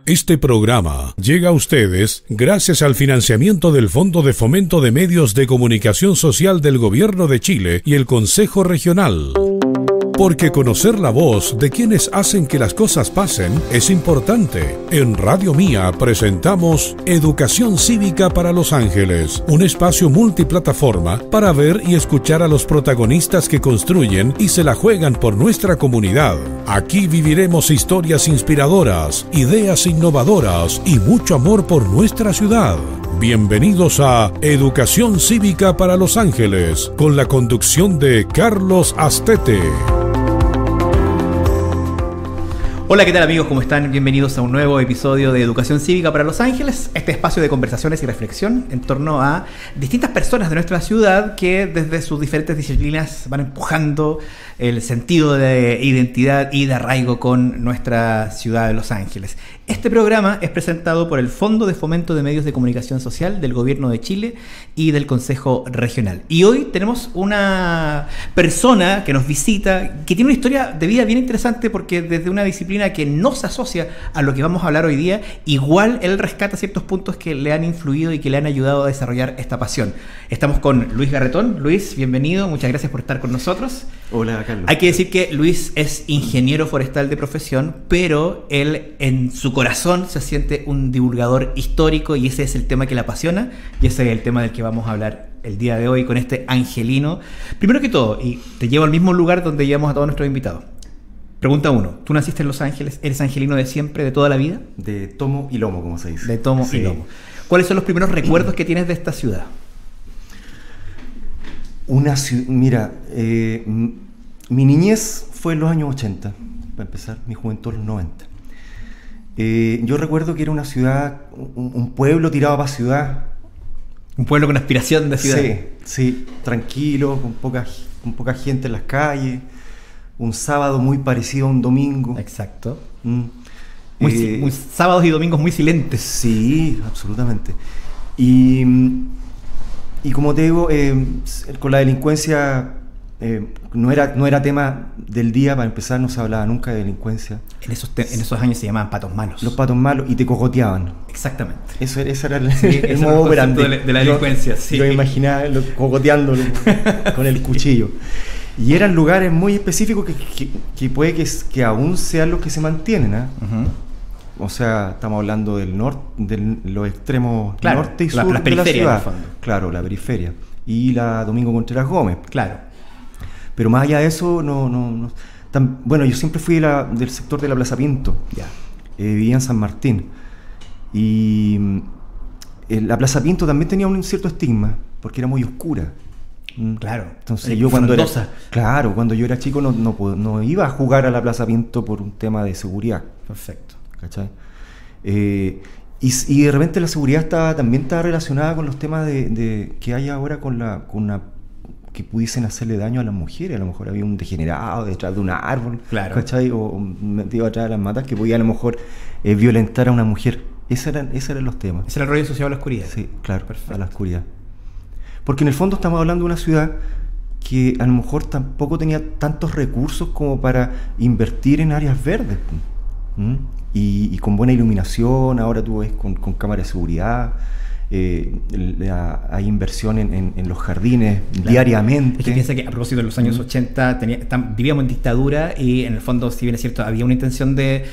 Este programa llega a ustedes gracias al financiamiento del Fondo de Fomento de Medios de Comunicación Social del Gobierno de Chile y el Consejo Regional. Porque conocer la voz de quienes hacen que las cosas pasen es importante. En Radio Mía presentamos Educación Cívica para Los Ángeles, un espacio multiplataforma para ver y escuchar a los protagonistas que construyen y se la juegan por nuestra comunidad. Aquí viviremos historias inspiradoras, ideas innovadoras y mucho amor por nuestra ciudad. Bienvenidos a Educación Cívica para Los Ángeles, con la conducción de Carlos Astete. Hola, ¿qué tal amigos? ¿Cómo están? Bienvenidos a un nuevo episodio de Educación Cívica para Los Ángeles, este espacio de conversaciones y reflexión en torno a distintas personas de nuestra ciudad que desde sus diferentes disciplinas van empujando el sentido de identidad y de arraigo con nuestra ciudad de Los Ángeles. Este programa es presentado por el Fondo de Fomento de Medios de Comunicación Social del Gobierno de Chile y del Consejo Regional. Y hoy tenemos una persona que nos visita, que tiene una historia de vida bien interesante porque desde una disciplina que no se asocia a lo que vamos a hablar hoy día, igual él rescata ciertos puntos que le han influido y que le han ayudado a desarrollar esta pasión. Estamos con Luis Garretón. Luis, bienvenido, muchas gracias por estar con nosotros. Hola, Carlos. Hay que decir que Luis es ingeniero forestal de profesión, pero él en su corazón se siente un divulgador histórico y ese es el tema que le apasiona y ese es el tema del que vamos a hablar el día de hoy con este angelino. Primero que todo, y te llevo al mismo lugar donde llevamos a todos nuestros invitados. Pregunta 1. ¿Tú naciste en Los Ángeles? ¿Eres angelino de siempre, de toda la vida? De tomo y lomo, como se dice. De tomo y lomo. ¿Cuáles son los primeros recuerdos que tienes de esta ciudad? Mira, mi niñez fue en los años 80, para empezar, mi juventud en los 90. Yo recuerdo que era una ciudad, un pueblo tirado para ciudad. Un pueblo con aspiración de ciudad. Sí, tranquilo, con poca gente en las calles. Un sábado muy parecido a un domingo. Exacto. Muy sábados y domingos muy silentes. Sí, absolutamente. Y como te digo, con la delincuencia no era tema del día. Para empezar, no se hablaba nunca de delincuencia. En esos años se llamaban patos malos. Los patos malos, y te cogoteaban. Exactamente. Ese era el modo operandi de la delincuencia. Yo me imaginaba cogoteándolo con el cuchillo. Y eran lugares muy específicos que puede que aún sean los que se mantienen, ¿eh? O sea, estamos hablando del norte, de los extremos norte y sur de la ciudad. Claro, la periferia. Y la Domingo Contreras Gómez. Claro. Pero más allá de eso, bueno, yo siempre fui del sector de la Plaza Pinto. Ya. Vivía en San Martín. Y la Plaza Pinto también tenía un cierto estigma, porque era muy oscura. Claro. Entonces yo cuando yo era chico no iba a jugar a la Plaza Pinto por un tema de seguridad. Perfecto. ¿Cachai? Y de repente la seguridad también estaba relacionada con los temas de que hay ahora que pudiesen hacerle daño a las mujeres. A lo mejor había un degenerado detrás de un árbol, claro, ¿cachai? O metido atrás de las matas que podía a lo mejor violentar a una mujer. Esos eran los temas. Ese era el rollo asociado a la oscuridad. Sí, claro. Perfecto. A la oscuridad. Porque en el fondo estamos hablando de una ciudad que a lo mejor tampoco tenía tantos recursos como para invertir en áreas verdes. Y con buena iluminación, ahora tú ves con cámaras de seguridad, hay inversión en los jardines, claro, diariamente. Es que piensa que a propósito de los años 80 vivíamos en dictadura y en el fondo, si bien es cierto, había una intención de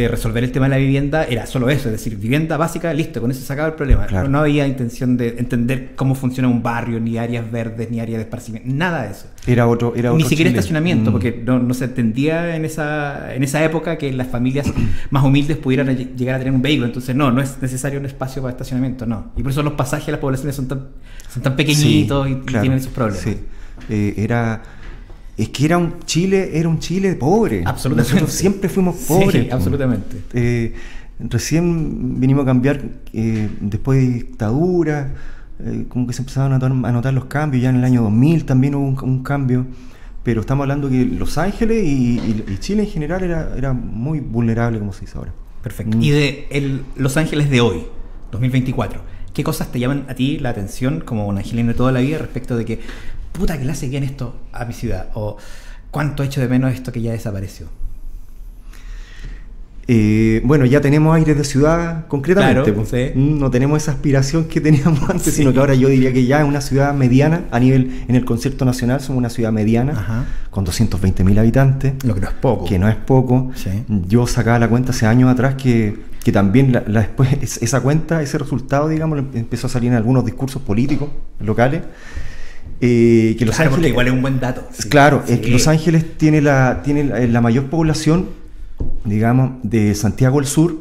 resolver el tema de la vivienda, era solo eso, es decir, vivienda básica, listo, con eso se acaba el problema. Claro. No había intención de entender cómo funciona un barrio, ni áreas verdes, ni áreas de esparcimiento, nada de eso. Era otro ni siquiera Chile. Estacionamiento, porque no se entendía en esa época que las familias más humildes pudieran llegar a tener un vehículo. Entonces no es necesario un espacio para estacionamiento, no. Y por eso los pasajes de las poblaciones son tan pequeñitos, sí, y tienen esos problemas. Sí. Es que era un Chile pobre. Absolutamente. Nosotros siempre fuimos pobres. Sí, absolutamente. Recién vinimos a cambiar después de dictadura, como que se empezaron a notar los cambios. Ya en el año 2000 también hubo un cambio. Pero estamos hablando que Los Ángeles y Chile en general era muy vulnerable, como se dice ahora. Perfecto. Y de Los Ángeles de hoy, 2024, ¿qué cosas te llaman a ti la atención como un angelino de toda la vida respecto de que, puta, que le hace bien esto a mi ciudad? O cuánto echo de menos esto que ya desapareció. Bueno, ya tenemos aires de ciudad concretamente. Claro, pues. sí. No tenemos esa aspiración que teníamos antes, Sí. sino que ahora yo diría que ya es una ciudad mediana a nivel, en el concierto nacional somos una ciudad mediana, Ajá. con 220.000 habitantes, Lo que no es poco. que no es poco. Sí. Yo sacaba la cuenta hace años atrás que también después esa cuenta, ese resultado, digamos, empezó a salir en algunos discursos políticos locales. Que Los Claro, porque Ángeles, igual es un buen dato. Sí. claro, Sí. es que Los Ángeles tiene la mayor población, digamos, de Santiago del Sur,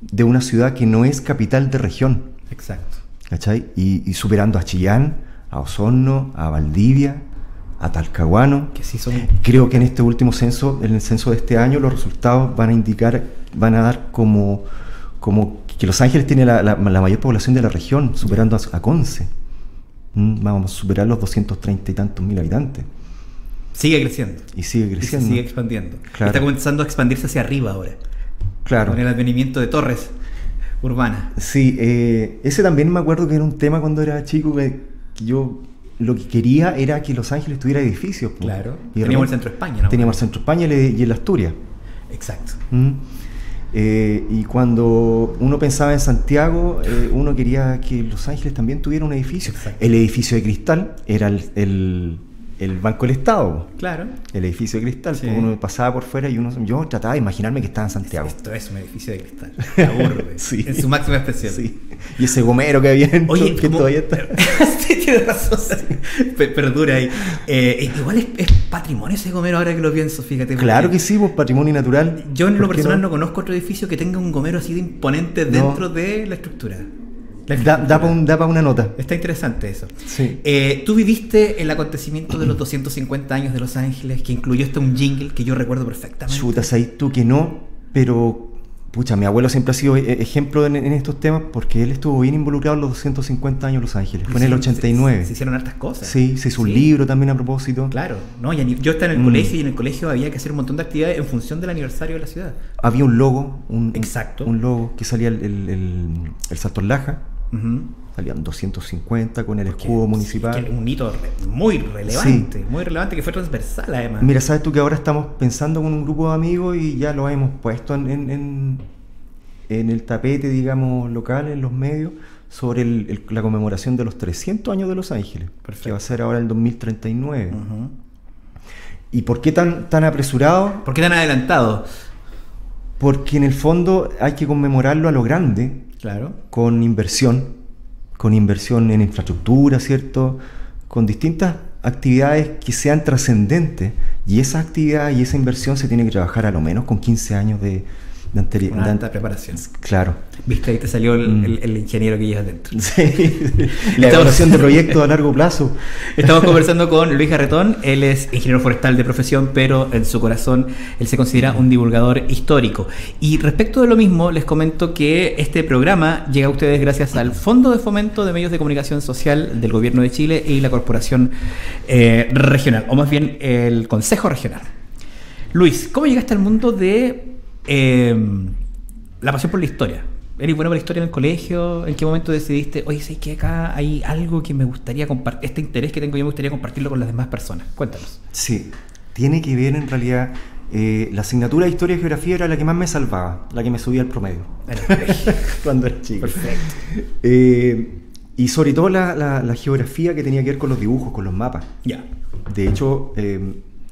de una ciudad que no es capital de región, Exacto. ¿cachai? Y superando a Chillán, a Osorno, a Valdivia, a Talcahuano. Que sí son... Creo que en este último censo, en el censo de este año, los resultados van a dar como que Los Ángeles tiene la mayor población de la región, superando a Conce. Vamos a superar los 230 y tantos mil habitantes. Sigue creciendo. Y sigue Y se creciendo. sigue expandiendo. Claro. Está comenzando a expandirse hacia arriba ahora. Claro. Con el advenimiento de torres urbanas. Sí, ese también me acuerdo que era un tema cuando era chico, que yo lo que quería era que Los Ángeles tuviera edificios. pues. Claro. Y Teníamos el centro de España, ¿no? Teníamos el centro de España y el Asturias. Exacto. Y cuando uno pensaba en Santiago, uno quería que Los Ángeles también tuviera un edificio. Exacto. El edificio de cristal era el Banco del Estado. Claro. El edificio de cristal. Sí. Pues uno pasaba por fuera y yo trataba de imaginarme que estaba en Santiago. Esto es un edificio de cristal. Me aburre. Sí. En su máxima expresión. Sí. Y ese gomero que había dentro, Oye, que todavía está. Sí, tienes razón. Perdura ahí. Igual es patrimonio ese gomero ahora que lo pienso, fíjate. Claro que sí, pues patrimonio natural. Yo en lo ¿Por qué personal no conozco otro edificio que tenga un gomero así de imponente dentro de la estructura. Da para una nota. Está interesante eso. Sí. Tú viviste el acontecimiento de los 250 años de Los Ángeles, que incluyó un jingle que yo recuerdo perfectamente. Chutas ahí tú que no, pero pucha, mi abuelo siempre ha sido ejemplo en estos temas porque él estuvo bien involucrado en los 250 años de Los Ángeles. Fue en el 89. Se hicieron hartas cosas. Sí, se hizo un Sí. libro también a propósito. Claro, no, yo estaba en el colegio y en el colegio había que hacer un montón de actividades en función del aniversario de la ciudad. Había un logo, Exacto. un logo que salía el Salto en Laja. Ujú. Salían 250 con el escudo municipal. Que es un hito muy relevante, que fue transversal además. Mira, sabes tú que ahora estamos pensando con un grupo de amigos y ya lo hemos puesto en el tapete, digamos, local, en los medios, sobre la conmemoración de los 300 años de Los Ángeles, Perfecto. que va a ser ahora el 2039. Ujú. ¿Y por qué tan apresurado? ¿Por qué tan adelantado? Porque en el fondo hay que conmemorarlo a lo grande, Claro. con inversión en infraestructura, ¿cierto? Con distintas actividades que sean trascendentes, y esa actividad y esa inversión se tiene que trabajar a lo menos con 15 años de Con alta preparación. Claro. Viste, ahí te salió el ingeniero que llevas dentro. Sí. La evaluación de proyectos a largo plazo. Estamos conversando con Luis Garretón. Él es ingeniero forestal de profesión, pero en su corazón él se considera un divulgador histórico. Y respecto de lo mismo, les comento que este programa llega a ustedes gracias al Fondo de Fomento de Medios de Comunicación Social del Gobierno de Chile y la Corporación Regional, o más bien el Consejo Regional. Luis, ¿cómo llegaste al mundo de la pasión por la historia? ¿Eres bueno para la historia en el colegio? ¿En qué momento decidiste, oye, sé que acá hay algo que me gustaría compartir, este interés que tengo yo me gustaría compartirlo con las demás personas? Cuéntanos. Sí, tiene que ver en realidad, la asignatura de Historia y Geografía era la que más me salvaba, la que me subía al promedio. En el colegio. Cuando era chico. Perfecto. Y sobre todo la geografía que tenía que ver con los dibujos, con los mapas. Ya. De hecho,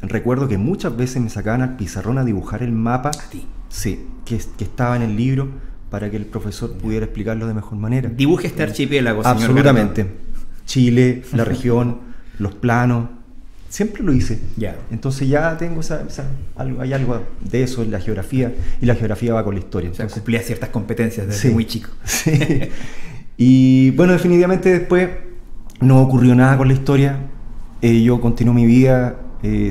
recuerdo que muchas veces me sacaban al pizarrón a dibujar el mapa. A ti. Sí, que estaba en el libro para que el profesor pudiera explicarlo de mejor manera. Dibuje este archipiélago, señor Absolutamente. Garretón. Chile, la región, los planos. Siempre lo hice. Ya. Entonces ya tengo hay algo de eso en la geografía, y la geografía va con la historia. O sea, Entonces, cumplía ciertas competencias desde sí, muy chico. sí. Y bueno, definitivamente después no ocurrió nada con la historia. Yo continué mi vida,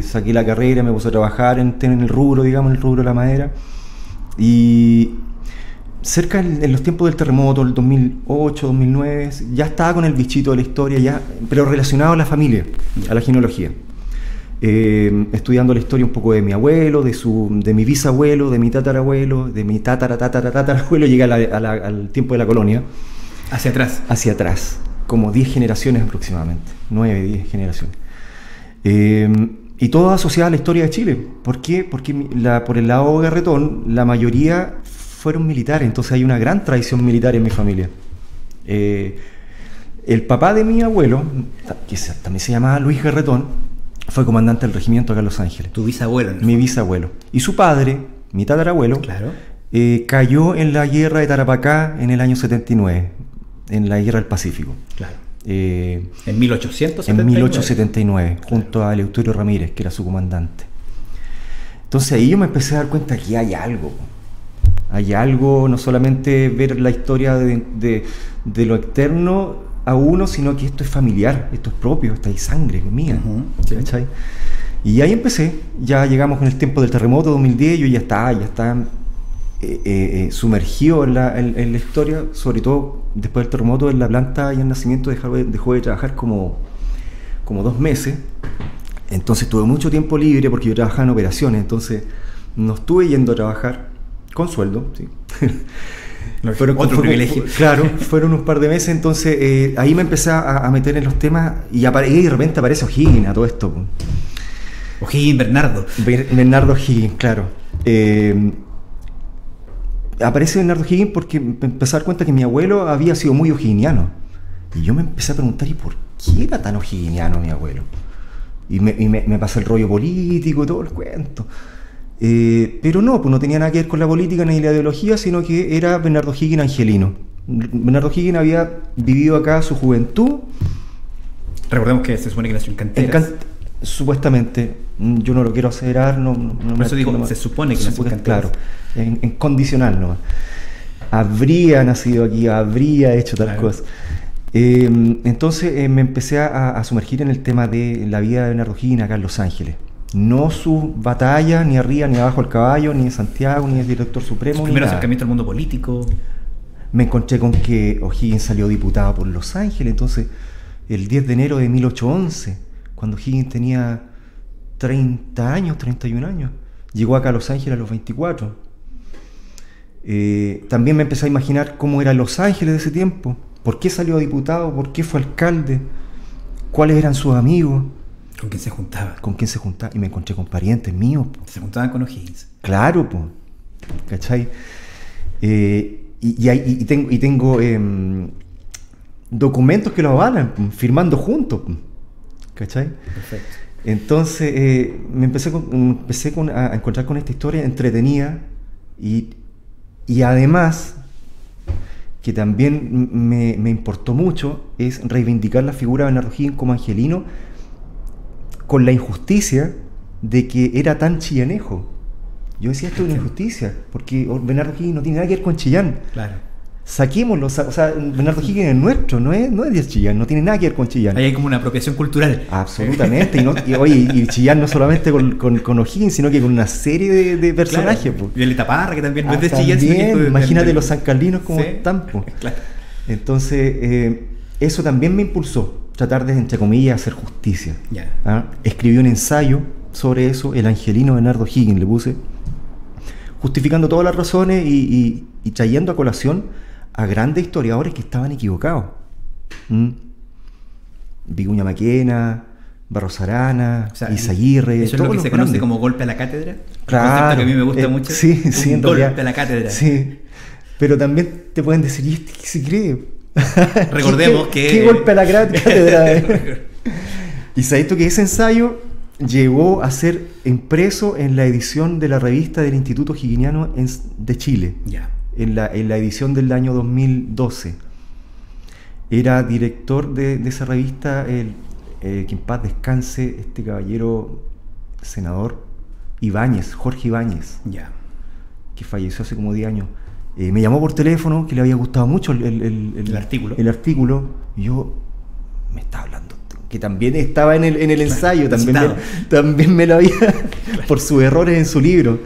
saqué la carrera, me puse a trabajar en el rubro, digamos, en el rubro de la madera. Y cerca en los tiempos del terremoto, el 2008, 2009, ya estaba con el bichito de la historia, pero relacionado a la familia, a la genealogía. Estudiando la historia un poco de mi abuelo, de mi bisabuelo, de mi tatarabuelo, de mi tatarabuelo, llegué al tiempo de la colonia. Hacia atrás. Hacia atrás, como 10 generaciones aproximadamente, 9, 10 generaciones. Y todo asociado a la historia de Chile. ¿Por qué? Porque por el lado Garretón, la mayoría fueron militares, entonces hay una gran tradición militar en mi familia. El papá de mi abuelo, que también se llamaba Luis Garretón, fue comandante del regimiento acá en Los Ángeles. Tu bisabuelo, ¿no? Mi bisabuelo. Y su padre, mi tatarabuelo, Claro. cayó en la guerra de Tarapacá en el año 79, en la guerra del Pacífico. Claro. En En 1879. 1879, junto a Eleuterio Ramírez, que era su comandante. Entonces ahí yo me empecé a dar cuenta que hay algo. Hay algo, no solamente ver la historia de lo externo a uno, sino que esto es familiar, esto es propio, esta hay sangre mía. Sí. ¿Cachai? Y ahí empecé, ya llegamos con el tiempo del terremoto 2010, yo ya estaba sumergido en la historia, sobre todo después del terremoto en la planta y el nacimiento dejó de trabajar como 2 meses. Entonces tuve mucho tiempo libre porque yo trabajaba en operaciones, entonces no estuve yendo a trabajar con sueldo, ¿sí? Otro privilegio. Claro, fueron unos par de meses, entonces ahí me empecé a meter en los temas y de repente aparece O'Higgins a todo esto. O'Higgins, Bernardo. Bernardo O'Higgins, claro. Aparece Bernardo O'Higgins porque me empecé a dar cuenta que mi abuelo había sido muy o'higginiano. Y yo me empecé a preguntar, ¿y por qué era tan o'higginiano mi abuelo? Y me pasó el rollo político y todo el cuento. Pero no, pues no tenía nada que ver con la política ni la ideología, sino que era Bernardo O'Higgins angelino. Bernardo O'Higgins había vivido acá su juventud. Recordemos que se supone que nació en Canteras. Supuestamente, yo no lo quiero aseverar, Por eso digo, se supone que nació en Canteras. Claro, en condicional nomás. Habría nacido aquí, habría hecho tal cosa. Entonces me empecé a sumergir en el tema de la vida de Bernardo O'Higgins acá en Los Ángeles. No su batalla, ni arriba, ni abajo el caballo, ni en Santiago, ni el director supremo. Su primer acercamiento al mundo político. Me encontré con que O'Higgins salió diputado por Los Ángeles, entonces el 10 de enero de 1811, cuando O'Higgins tenía 30 años, 31 años, llegó acá a Los Ángeles a los 24. También me empecé a imaginar cómo era Los Ángeles de ese tiempo, por qué salió diputado, por qué fue alcalde, cuáles eran sus amigos. ¿Con quién se juntaba? ¿Con quién se juntaba? Y me encontré con parientes míos. Se juntaban con O'Higgins. Claro, pues. ¿Cachai? Y tengo documentos que lo avalan, firmando juntos. ¿Cachai? Perfecto. Entonces me empecé a encontrar con esta historia entretenida y además que también me importó mucho es reivindicar la figura de Bernardo O'Higgins como angelino con la injusticia de que era tan chillanejo. Yo decía, esto es una injusticia, porque Bernardo O'Higgins no tiene nada que ver con Chillán. Claro. Saquémoslo, o sea, Bernardo O'Higgins es nuestro, no es de Chillán, no tiene nada que ver con Chillán. Ahí hay como una apropiación cultural. Absolutamente, y Chillán no solamente con O'Higgins, sino que con una serie de personajes. Claro. Y el Taparra, que también no es de Chillán. Chillán. Imagínate los sancarlinos como sí, están. claro. Entonces, eso también me impulsó, tratar de, entre comillas, hacer justicia. Yeah. Escribí un ensayo sobre eso, El Angelino Bernardo O'Higgins, le puse, justificando todas las razones y trayendo a colación a grandes historiadores que estaban equivocados. Vicuña Maquena, Barros Arana, O sea, Izaguirre. Eso es lo que se conoce como golpe a la cátedra. Claro. Un concepto que a mí me gusta mucho. Sí, en golpe realidad, a la cátedra. Sí. Pero también te pueden decir, ¿y este qué se cree? Recordemos que... ¿Qué golpe a la cátedra? Y sabes tú que ese ensayo llegó a ser impreso en la edición de la revista del Instituto O'Higginiano de Chile. Ya. En la edición del año 2012. Era director de esa revista, que en paz descanse, este caballero senador Ibáñez, Jorge Ibáñez, Ya. que falleció hace como 10 años. Me llamó por teléfono, que le había gustado mucho el artículo. El artículo, y yo me estaba hablando, que también estaba en el ensayo, también me lo había, por sus errores en su libro.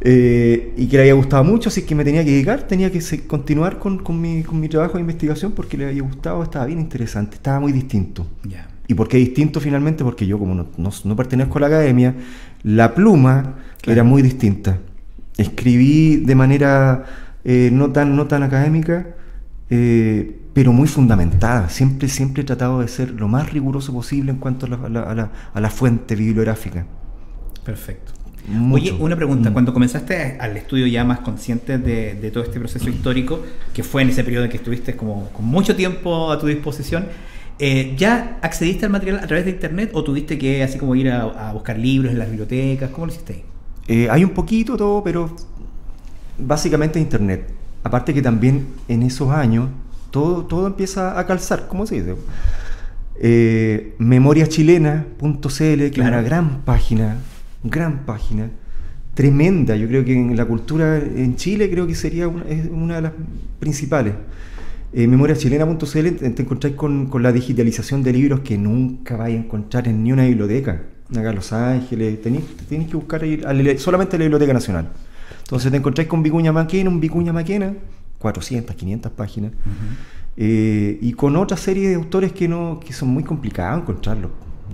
Y que le había gustado mucho, así que me tenía que dedicar, tenía que continuar con mi trabajo de investigación porque le había gustado, estaba bien interesante, estaba muy distinto. Ya. ¿Y por qué distinto finalmente? Porque yo, como no pertenezco a la academia, la pluma era muy distinta. Escribí de manera no tan académica, pero muy fundamentada. Siempre he tratado de ser lo más riguroso posible en cuanto a la fuente bibliográfica. Perfecto. Mucho. Oye, una pregunta. Cuando comenzaste al estudio ya más consciente de todo este proceso histórico, que fue en ese periodo en que estuviste como con mucho tiempo a tu disposición, ¿ya accediste al material a través de internet o tuviste que así como ir a buscar libros en las bibliotecas? ¿Cómo lo hiciste ahí? Hay un poquito todo, pero básicamente internet. Aparte que también en esos años todo empieza a calzar, ¿cómo se dice? Memoriachilena.cl, que es una gran página, tremenda. Yo creo que en la cultura en Chile creo que sería una de las principales. Memoriachilena.cl te encontráis con la digitalización de libros que nunca vais a encontrar en ni una biblioteca. Acá en Los Ángeles, tenéis que buscar ahí, solamente en la Biblioteca Nacional. Entonces te encontráis con Vicuña Maquena, 400, 500 páginas, y con otra serie de autores que son muy complicados encontrarlos.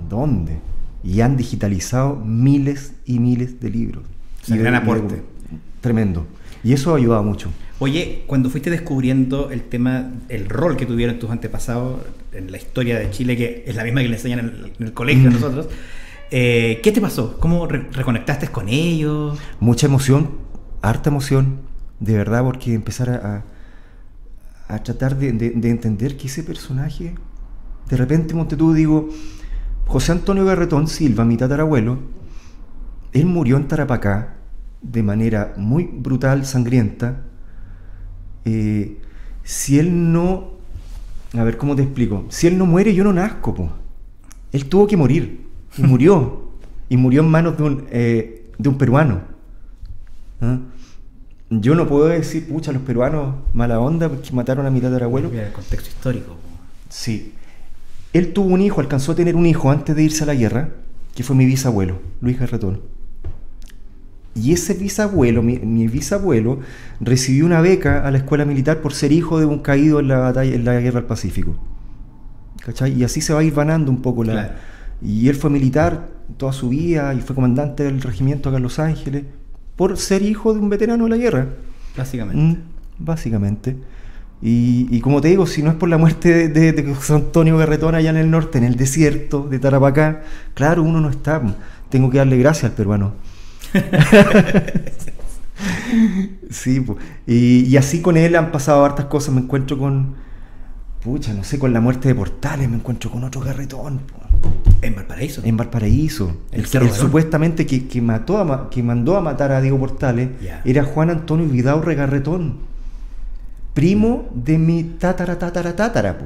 ¿Dónde? Y han digitalizado miles y miles de libros. O sea, gran aporte. Tremendo. Y eso ha ayudado mucho. Oye, cuando fuiste descubriendo el tema, el rol que tuvieron tus antepasados en la historia de Chile, que es la misma que le enseñan en el colegio a nosotros, ¿qué te pasó? ¿Cómo reconectaste con ellos? Mucha emoción, harta emoción, de verdad, porque empezar a tratar de entender que ese personaje, de repente, monte tú, digo, José Antonio Garretón Silva, mi tatarabuelo, él murió en Tarapacá de manera muy brutal, sangrienta. Si él no, a ver cómo te explico, si él no muere, yo no nazco, po. Él tuvo que morir, y murió en manos de un peruano. ¿Ah? Yo no puedo decir, pucha, los peruanos mala onda porque mataron a mi tatarabuelo. El contexto histórico. Sí. Él tuvo un hijo, alcanzó a tener un hijo antes de irse a la guerra, que fue mi bisabuelo, Luis Garretón. Y ese bisabuelo, mi bisabuelo, recibió una beca a la escuela militar por ser hijo de un caído en la guerra del Pacífico. ¿Cachai? Y así se va a ir vanando un poco Claro. Y él fue militar toda su vida y fue comandante del regimiento acá en Los Ángeles por ser hijo de un veterano de la guerra. Básicamente. Básicamente. Y como te digo, si no es por la muerte de José Antonio Garretón allá en el norte, en el desierto de Tarapacá, claro, uno no está. Tengo que darle gracias al peruano. Sí, pues. Y así con él han pasado hartas cosas. Me encuentro con, pucha, no sé, con la muerte de Portales, me encuentro con otro Garretón, po. En Valparaíso. En Valparaíso. El El Cerro Barón. supuestamente que mandó a matar a Diego Portales, Ya. era Juan Antonio Vidaurre Garretón, primo de mi tátara, po.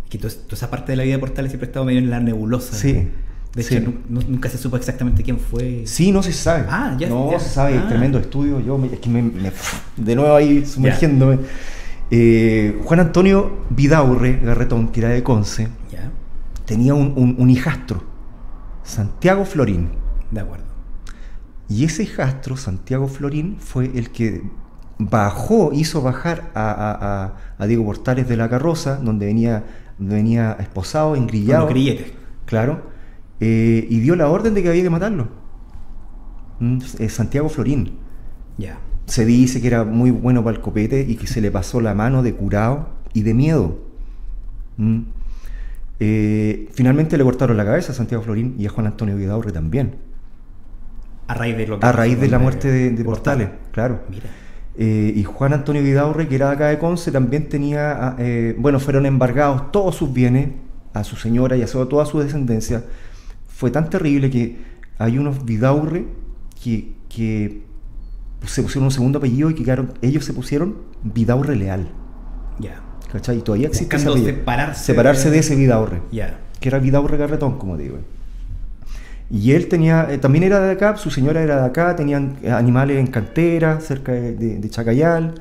Que toda esa parte de la vida de Portales siempre ha estado medio en la nebulosa. Sí. De hecho, Sí. nunca se supo exactamente quién fue. Sí, no se sabe. Ah, ya. No ya. se sabe, Ah. tremendo estudio. Es que de nuevo ahí sumergiéndome. Juan Antonio Vidaurre Garretón, que era de Conce, Ya, tenía un hijastro, Santiago Florín. de acuerdo. Y ese hijastro, Santiago Florín, fue el que hizo bajar a Diego Portales de la carroza, donde venía esposado, engrillado. Con los grilletes. Claro. Y dio la orden de que había que matarlo. Santiago Florín. Ya. Se dice que era muy bueno para el copete y que se le pasó la mano de curado y de miedo. Finalmente le cortaron la cabeza a Santiago Florín y a Juan Antonio Vidaurre también. A raíz de lo que A raíz de la pasó muerte de Portales, claro. Mira. Y Juan Antonio Vidaurre, que era de acá de Conce, también tenía, fueron embargados todos sus bienes a su señora y a toda su descendencia. Fue tan terrible que hay unos Vidaurre que se pusieron un segundo apellido y que ellos se pusieron Vidaurre Leal. Ya. ¿Cachai? Y todavía existe ese Buscando apellido. separarse de ese Vidaurre, Ya. que era Vidaurre Garretón, como digo. Y él tenía, también era de acá, su señora era de acá, tenían animales en cantera, cerca de Chacayal.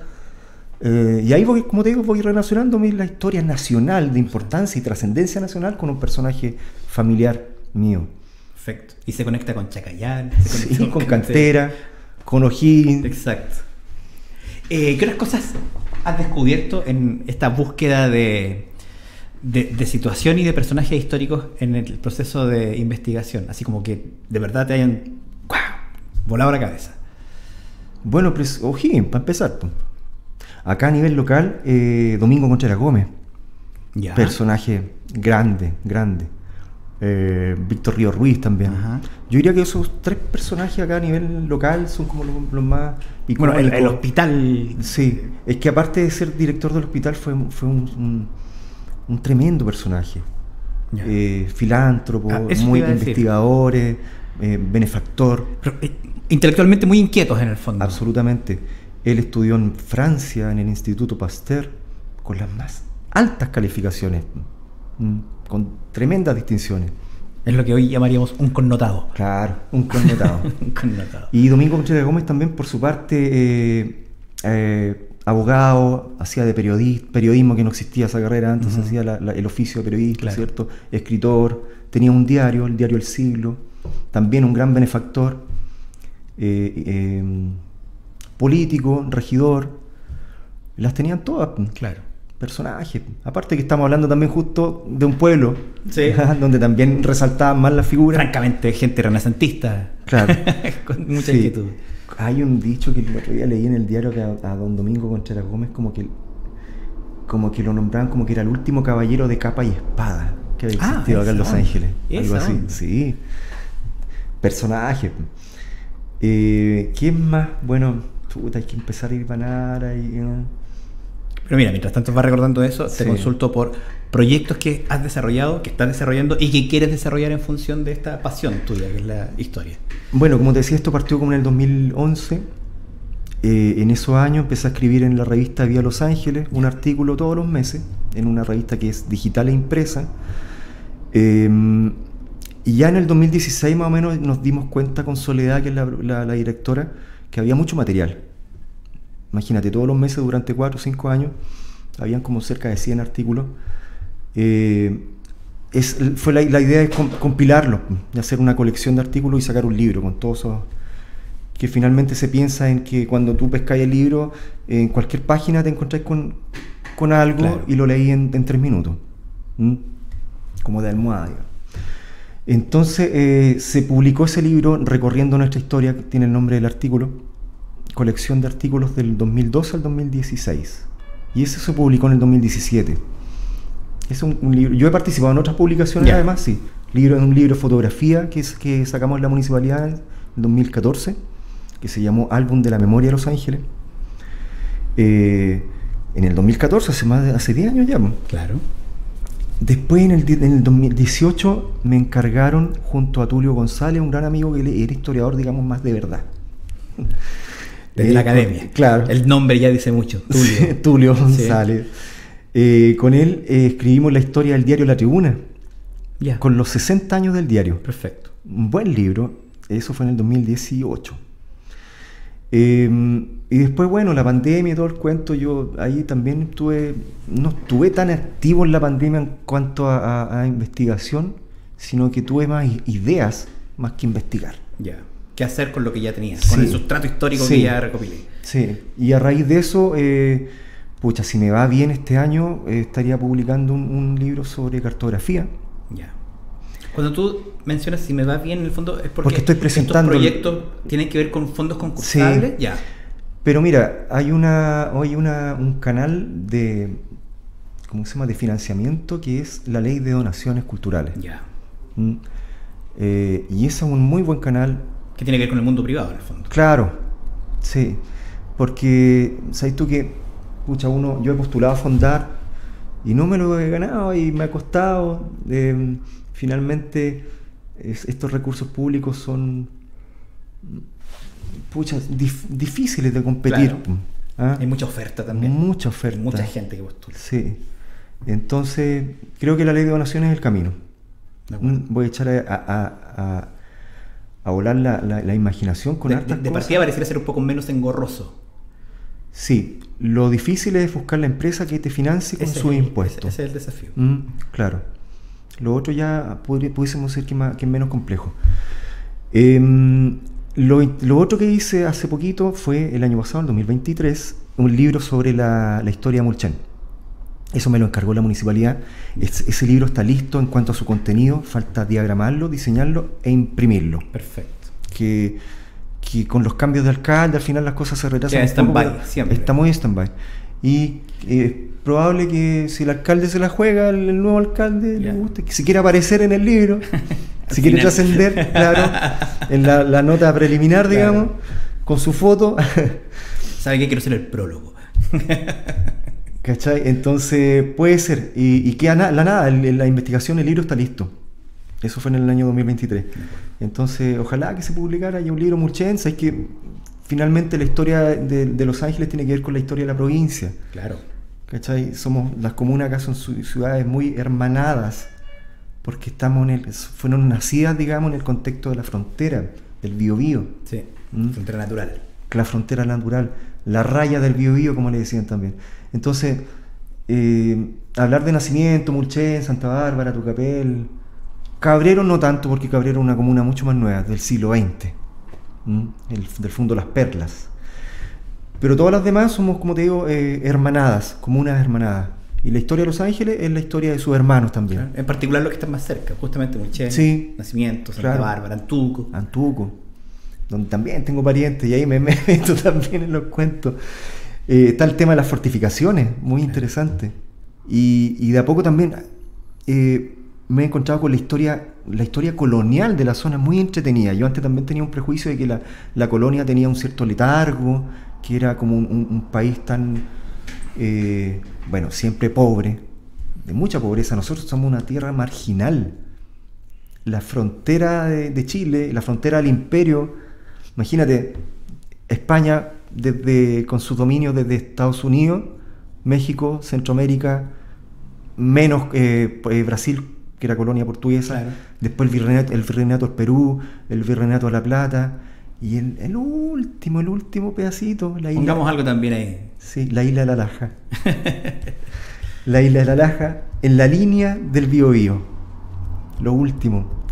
Y ahí voy, como te digo, voy relacionándome la historia nacional, de importancia y trascendencia nacional, con un personaje familiar mío. Perfecto. Y se conecta con Chacayal. Sí, con cantera, con O'Higgins. Exacto. ¿Qué otras cosas has descubierto en esta búsqueda de situación y de personajes históricos en el proceso de investigación? Así como que de verdad te hayan ¡guau!, volado la cabeza. Bueno, pues O'Higgins, para empezar. Pues. Acá a nivel local, Domingo Contreras Gómez. Ya. Personaje grande. Víctor Río Ruiz también. Ajá. Yo diría que esos 3 personajes acá a nivel local son como los más Bueno, icónicos. el hospital. Sí, es que aparte de ser director del hospital fue un tremendo personaje. Ya. Filántropo, Eso te muy iba a decir. investigador, benefactor. Pero, intelectualmente muy inquietos en el fondo. Absolutamente. Él estudió en Francia, en el Instituto Pasteur, con las más altas calificaciones, con tremendas distinciones. Es lo que hoy llamaríamos un connotado. Claro, un connotado. Un connotado. Y Domingo Contreras Gómez también, por su parte, abogado, hacía de periodismo, que no existía esa carrera antes, hacía el oficio de periodista, Claro. ¿cierto? Escritor, tenía un diario, el diario El Siglo, también un gran benefactor, político, regidor, las tenían todas, Claro. personajes. Aparte que estamos hablando también justo de un pueblo, Sí. donde también resaltaban más las figuras. Francamente, gente renacentista. Claro. Con mucha Sí. inquietud. Hay un dicho que el otro día leí en el diario que a don Domingo Contreras Gómez como que lo nombraban como que era el último caballero de capa y espada que había existido acá en Los esa Ángeles. onda. Algo Esa así. onda. Sí. Personaje. ¿Quién más? Bueno, puta, hay que empezar a ir para nada y... Pero mira, mientras tanto vas recordando eso, te Sí. consulto por proyectos que has desarrollado, que estás desarrollando y que quieres desarrollar en función de esta pasión tuya, que es la historia. Bueno, como te decía, esto partió como en el 2011. En esos años empecé a escribir en la revista Vía Los Ángeles un artículo todos los meses, en una revista que es digital e impresa. Y ya en el 2016 más o menos nos dimos cuenta con Soledad, que es la directora, que había mucho material. Imagínate, todos los meses durante 4 o 5 años habían como cerca de 100 artículos. Fue la idea de compilarlos, de hacer una colección de artículos y sacar un libro con todos esos, que finalmente se piensa en que cuando tú pescas el libro, en cualquier página te encontrás con algo. Claro. Y lo leí en 3 minutos, como de almohada, digamos. Entonces se publicó ese libro recorriendo nuestra historia, que tiene el nombre del artículo, colección de artículos del 2012 al 2016, y ese se publicó en el 2017. Es un libro. Yo he participado en otras publicaciones, además, sí. Un libro de fotografía que sacamos en la municipalidad en 2014, que se llamó Álbum de la Memoria de Los Ángeles. En el 2014, hace 10 años ya. Claro. Después, en el 2018, me encargaron, junto a Tulio González, un gran amigo que era historiador, digamos, más de verdad. Desde la academia. Claro. El nombre ya dice mucho. Tulio. Sí, Tulio González. Sí. Con él escribimos la historia del diario La Tribuna, con los 60 años del diario. Perfecto. Un buen libro. Eso fue en el 2018. Y después, bueno, la pandemia y todo el cuento, yo ahí también no estuve tan activo en la pandemia en cuanto a investigación, sino que tuve más ideas más que investigar. Ya. ¿Qué hacer con lo que ya tenías? Con el sustrato histórico que ya recopilé. Sí, y a raíz de eso, si me va bien este año, estaría publicando un libro sobre cartografía. Ya. Cuando tú mencionas si me va bien, en el fondo es porque estoy presentando estos proyectos tienen que ver con fondos concursables. Sí. Ya. Pero mira, hay un canal de, ¿cómo se llama?, de financiamiento, que es la Ley de Donaciones Culturales. Ya. Y ese es un muy buen canal. Que tiene que ver con el mundo privado, en el fondo. Claro, sí. Porque, ¿sabes tú que, yo he postulado a fondar y no me lo he ganado y me ha costado? Finalmente, estos recursos públicos son difíciles de competir. Claro. ¿Ah? Hay mucha oferta también. Mucha oferta. Mucha gente que postula. Sí. Entonces, creo que la Ley de Donaciones es el camino. Voy a echar a volar la imaginación con hartas de partida pareciera ser un poco menos engorroso. Sí, lo difícil es buscar la empresa que te financie con sus impuestos. Ese es el desafío. Claro. Lo otro ya pudiésemos decir que es menos complejo. Lo otro que hice hace poquito fue, el año pasado, el 2023, un libro sobre la historia de Mulchen. Eso me lo encargó la municipalidad. Ese libro está listo en cuanto a su contenido, falta diagramarlo, diseñarlo e imprimirlo. Perfecto. Que con los cambios de alcalde al final las cosas se retrasan. Está muy stand-by. Está muy stand-by. Y es probable que si el alcalde se la juega, el nuevo alcalde le guste, que si quiere aparecer en el libro, si quiere trascender, claro, en la nota preliminar, digamos, con su foto. ¿Sabe qué? Quiero ser el prólogo. ¿Cachai? Entonces puede ser. Y queda la investigación, el libro está listo. Eso fue en el año 2023. Entonces, ojalá que se publicara ya un libro Mulchen. Es que finalmente la historia de Los Ángeles tiene que ver con la historia de la provincia. Claro. ¿Cachai? Las comunas acá son ciudades muy hermanadas, porque fueron nacidas, digamos, en el contexto de la frontera, del Biobío. Sí, frontera natural. La frontera natural, la raya del Biobío, como le decían también. Entonces, hablar de Nacimiento, Mulchen, Santa Bárbara, Tucapel, Cabrero no tanto, porque Cabrero es una comuna mucho más nueva, del siglo XX, del fondo Las Perlas. Pero todas las demás somos, como te digo, hermanadas, comunas hermanadas. Y la historia de Los Ángeles es la historia de sus hermanos también. Claro. En particular los que están más cerca, justamente Mulchen, sí, Nacimiento, Santa Bárbara, Antuco, donde también tengo parientes, y ahí me meto también en los cuentos. Está el tema de las fortificaciones, muy interesante. Y de a poco también me he encontrado con la historia colonial de la zona, muy entretenida. Yo antes también tenía un prejuicio de que la colonia tenía un cierto letargo, que era como un país tan, siempre pobre, de mucha pobreza. Nosotros somos una tierra marginal. La frontera de Chile, la frontera del imperio, imagínate, España con sus dominios desde Estados Unidos, México, Centroamérica, menos Brasil, que era colonia portuguesa, claro. Después el virreinato del Perú, el virreinato de La Plata, y el último pedacito, la isla. Pongamos algo también ahí. Sí, la isla de La Laja. La isla de La Laja, en la línea del Biobío. Lo último.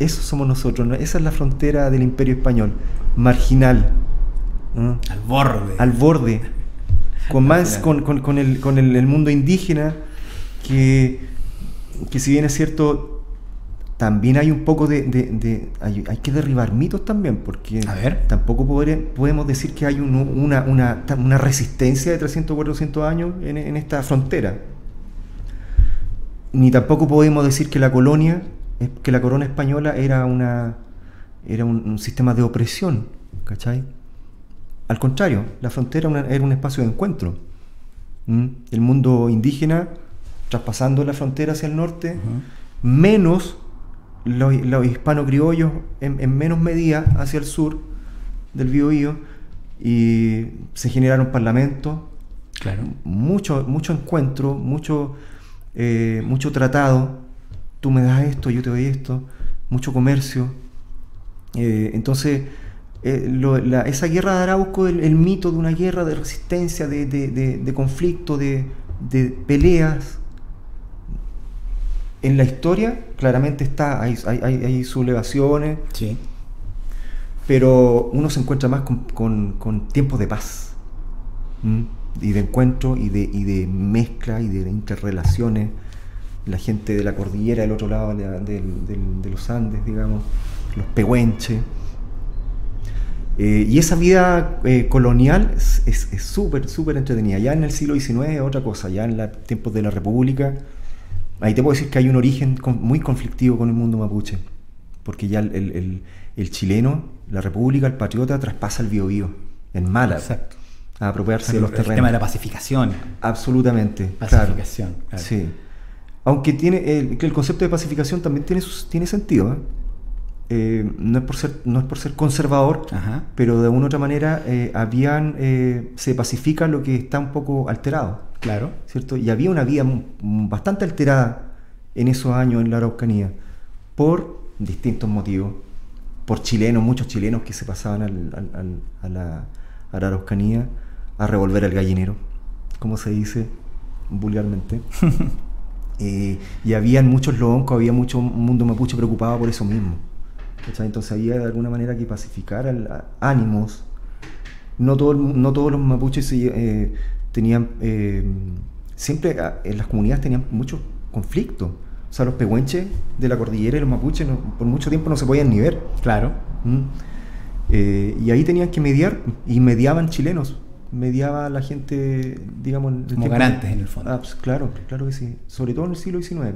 Eso somos nosotros, ¿no? Esa es la frontera del Imperio Español, marginal. ¿No? Al borde. Con el mundo indígena, que si bien es cierto, también hay un poco hay que derribar mitos también, porque tampoco podemos decir que hay una resistencia de 300 o 400 años en esta frontera. Ni tampoco podemos decir que la corona española era un sistema de opresión, ¿cachai? Al contrario, la frontera era un espacio de encuentro. El mundo indígena, traspasando la frontera hacia el norte, menos los hispano-criollos en menos medida hacia el sur del Biobío, y se generaron parlamentos, claro. mucho encuentro, mucho tratado. Tú me das esto, yo te doy esto, mucho comercio. Entonces, esa guerra de Arauco, el mito de una guerra de resistencia, de conflicto, de peleas, en la historia claramente está, hay sublevaciones, sí. Pero uno se encuentra más con tiempos de paz, y de encuentro, y de mezcla, y de interrelaciones. La gente de la cordillera del otro lado de los Andes, digamos, los pehuenches. Y esa vida colonial es súper entretenida. Ya en el siglo XIX es otra cosa, ya en los tiempos de la República, ahí te puedo decir que hay un origen muy conflictivo con el mundo mapuche, porque ya el chileno, la República, el patriota, traspasa el Biobío en mala. Exacto. A apropiarse de los terrenos. El tema de la pacificación. Absolutamente. Pacificación. Claro. Sí. Aunque el concepto de pacificación también tiene sentido, no es por ser conservador, ajá, pero de una u otra manera se pacifica lo que está un poco alterado. Claro. ¿Cierto? Y había una vida bastante alterada en esos años en la Araucanía, por distintos motivos, por muchos chilenos que se pasaban a la Araucanía a revolver el gallinero, como se dice vulgarmente. Y habían muchos loncos, había mucho mundo mapuche preocupado por eso mismo. ¿Cachai? Entonces había de alguna manera que pacificar ánimos. No todos los mapuches tenían... siempre en las comunidades tenían muchos conflictos. O sea, los pehuenches de la cordillera y los mapuches por mucho tiempo no se podían ni ver. Claro. Y ahí tenían que mediar, y mediaban chilenos mediaba a la gente, digamos... Como garantes, en el fondo. Pues, claro que sí, sobre todo en el siglo XIX.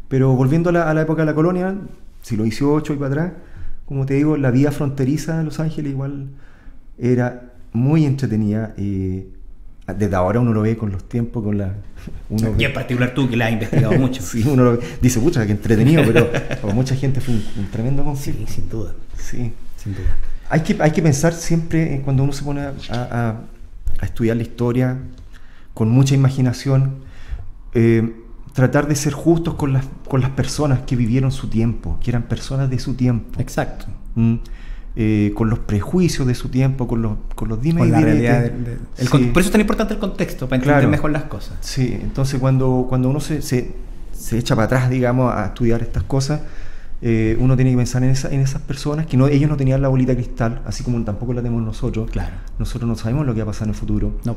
Pero volviendo a la época de la colonia, siglo XVIII y para atrás, como te digo, la vida fronteriza de Los Ángeles igual era muy entretenida. Desde ahora uno lo ve con los tiempos, y en particular tú, que la has investigado mucho. Sí, uno lo dice, pucha, que entretenido, pero para mucha gente fue un tremendo conflicto. Sí, sin duda. Sí. Sin duda. Hay que pensar siempre, cuando uno se pone a estudiar la historia, con mucha imaginación, tratar de ser justos con las personas que vivieron su tiempo, que eran personas de su tiempo. Exacto. Con los prejuicios de su tiempo, con los dimes y diretes. realidad. Por eso es tan importante el contexto, para entender mejor las cosas. Sí, entonces cuando uno se echa para atrás, digamos, a estudiar estas cosas, uno tiene que pensar en esas personas que ellos no tenían la bolita de cristal, así como tampoco la tenemos nosotros. Claro. Nosotros no sabemos lo que va a pasar en el futuro. No.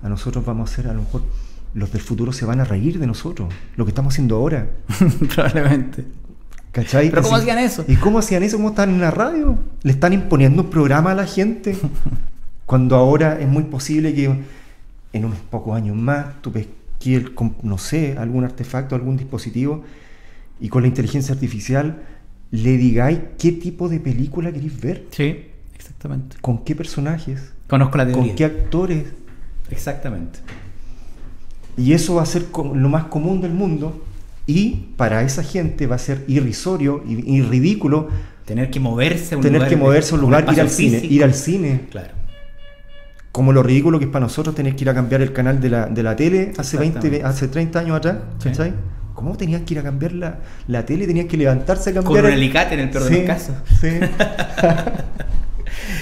A nosotros vamos a hacer, a lo mejor, los del futuro se van a reír de nosotros, lo que estamos haciendo ahora. Probablemente. ¿Cachai? ¿Pero cómo hacían eso? ¿Y cómo hacían eso? ¿Cómo están en la radio? ¿Le están imponiendo un programa a la gente? Cuando ahora es muy posible que en unos pocos años más tú pesques, no sé, algún artefacto, algún dispositivo, y con la inteligencia artificial le digáis qué tipo de película queréis ver. Sí, exactamente. ¿Con qué personajes? Conozco la teoría. ¿Con qué actores? Exactamente. Y eso va a ser lo más común del mundo. Y para esa gente va a ser irrisorio y ridículo tener que moverse a un lugar, ir al cine. Claro. Como lo ridículo que es para nosotros tener que ir a cambiar el canal de la tele hace 30 años atrás. Sí. ¿Sabes? ¿Cómo tenían que ir a cambiar la tele? Tenían que levantarse a cambiar. Con un alicate en el peor de los casos. Sí.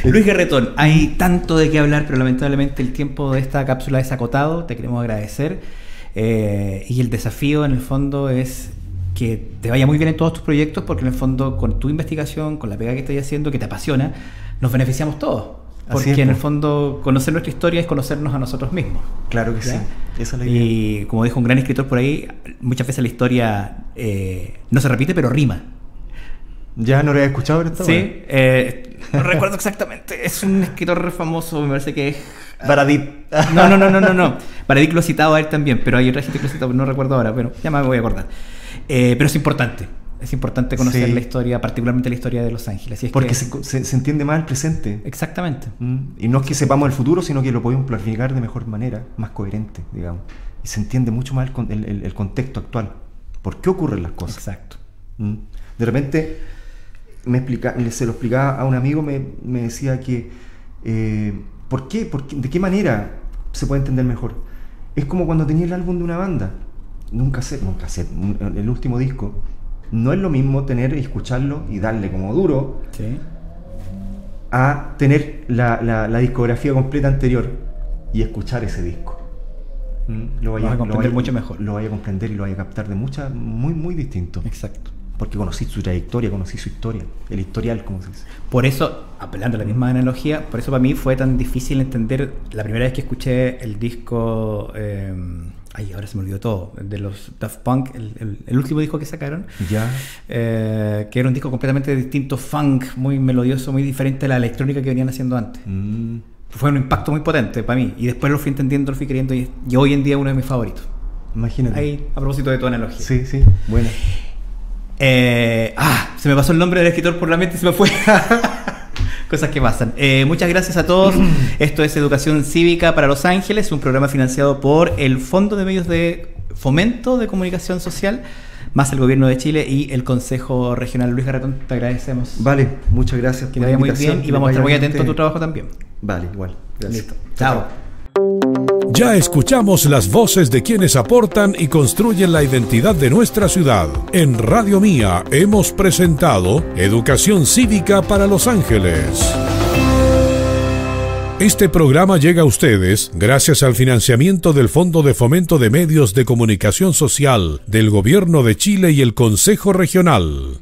Luis Garretón, hay tanto de qué hablar, pero lamentablemente el tiempo de esta cápsula es acotado. Te queremos agradecer. Y el desafío en el fondo es que te vaya muy bien en todos tus proyectos, porque en el fondo con tu investigación, con la pega que estás haciendo, que te apasiona, nos beneficiamos todos. Porque en el fondo conocer nuestra historia es conocernos a nosotros mismos. Claro que ¿ya? Sí, esa es la idea. Y como dijo un gran escritor por ahí, muchas veces la historia no se repite, pero rima. ¿Ya no lo había escuchado? Pero está sí, no recuerdo exactamente. Es un escritor famoso, me parece que es... Baradit. No. Baradit lo ha citado a él también, pero hay otra gente que lo cita, no recuerdo ahora, pero ya me voy a acordar. Pero es importante conocer la historia, particularmente la historia de Los Ángeles. Y es porque se entiende más el presente. Exactamente. Y no es que sepamos el futuro, sino que lo podemos planificar de mejor manera, más coherente, digamos. Y se entiende mucho más el contexto actual. ¿Por qué ocurren las cosas? Exacto. De repente, se lo explicaba a un amigo, me decía que... ¿Por qué? ¿De qué manera se puede entender mejor? Es como cuando tenía el álbum de una banda, un cassette, el último disco. No es lo mismo tener y escucharlo y darle como duro, ¿sí?, a tener la discografía completa anterior y escuchar ese disco. Lo vaya a comprender mucho mejor. Lo vaya a comprender y lo vaya a captar muy distinto. Exacto. Porque conocí su trayectoria, conocí su historia, el historial, como se dice. Por eso, apelando a la misma analogía, por eso para mí fue tan difícil entender la primera vez que escuché el disco, ahora se me olvidó todo, de los Daft Punk, el último disco que sacaron, ya, que era un disco completamente distinto, funk, muy melodioso, muy diferente a la electrónica que venían haciendo antes. Fue un impacto muy potente para mí, y después lo fui entendiendo, lo fui queriendo, y hoy en día uno de mis favoritos. Imagínate. Ahí, a propósito de tu analogía. Sí, bueno. Se me pasó el nombre del escritor por la mente y se me fue. Cosas que pasan. Muchas gracias a todos. Esto es Educación Cívica para Los Ángeles, un programa financiado por el Fondo de Medios de Fomento de Comunicación Social, más el Gobierno de Chile y el Consejo Regional. Luis Garretón, te agradecemos. Vale, muchas gracias. Que te vaya muy bien y vamos a estar muy atentos a tu trabajo también. Vale, igual. Gracias. Listo. Chao. Ya escuchamos las voces de quienes aportan y construyen la identidad de nuestra ciudad. En Radio Mía hemos presentado Educación Cívica para Los Ángeles. Este programa llega a ustedes gracias al financiamiento del Fondo de Fomento de Medios de Comunicación Social del Gobierno de Chile y el Consejo Regional.